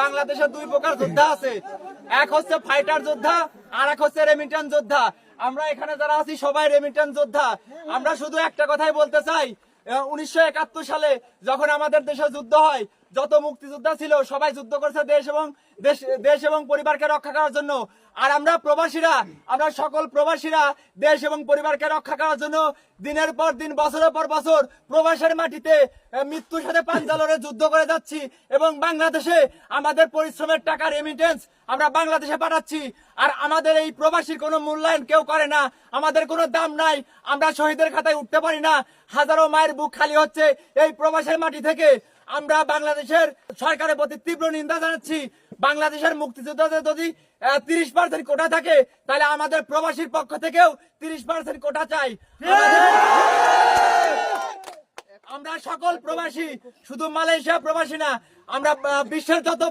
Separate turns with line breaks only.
বাংলাদেশে দুই প্রকার যোদ্ধা আছে, এক হচ্ছে ফাইটার যোদ্ধা আর এক হচ্ছে রেমিটেন্স যোদ্ধা। আমরা এখানে যারা আছি সবাই রেমিটেন্স যোদ্ধা। আমরা শুধু একটা কথাই বলতে চাই, 1971 সালে যখন আমাদের দেশে যুদ্ধ হয়, যত মুক্তিযোদ্ধা ছিল সবাই যুদ্ধ করেছে দেশ এবং পরিবারকে রক্ষা করার জন্য। আর আমরা প্রবাসীরা, আমরা সকল প্রবাসীরা দেশ এবং পরিবারকে রক্ষা করার জন্য দিনের পর দিন, বছরের পর বছর প্রবাসের মাটিতে মৃত্যুর সাথে পাঞ্জা লড়ে যুদ্ধ করে যাচ্ছি এবং বাংলাদেশে আমাদের পরিশ্রমের টাকা রেমিটেন্স আমরা বাংলাদেশে পাঠাচ্ছি। আর আমাদের এই প্রবাসীর কোনো মূল্যায়ন কেউ করে না, আমাদের কোনো দাম নাই, আমরা শহীদের খাতায় উঠতে পারি না। হাজারো মায়ের বুক খালি হচ্ছে এই প্রবাসের মাটি থেকে। আমরা বাংলাদেশের সরকারের প্রতি তীব্র নিন্দা জানাচ্ছি। বাংলাদেশের মুক্তিযোদ্ধাদের যদি 30% কোটা থাকে, তাহলে আমাদের প্রবাসীর পক্ষ থেকেও 30% কোটা চাই। আমরা সকল প্রবাসী, শুধু মালয়েশিয়া প্রবাসী না, আমরা বিশ্বের যত